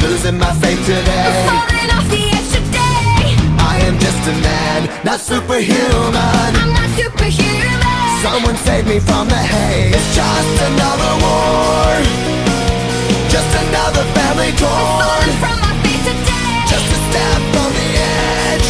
losing my faith today. I'm falling off the edge today. I am just a man, not superhuman. I'm not superhuman. Someone save me from the hate. It's just another war, just another family torn. Falling from my feet today. Just a step on the edge,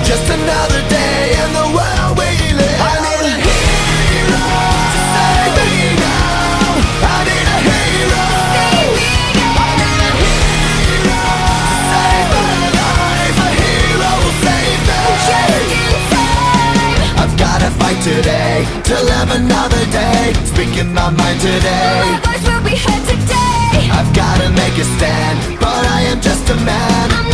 just another day in the world we live. I need a hero to save me now. I need a hero. Save me again. I need a hero to save my life. A hero will save me. Just in time. I've gotta fight today to live another day. Speaking my mind today. My voice will be heard today. I've gotta make a stand, but I am just a man. I'm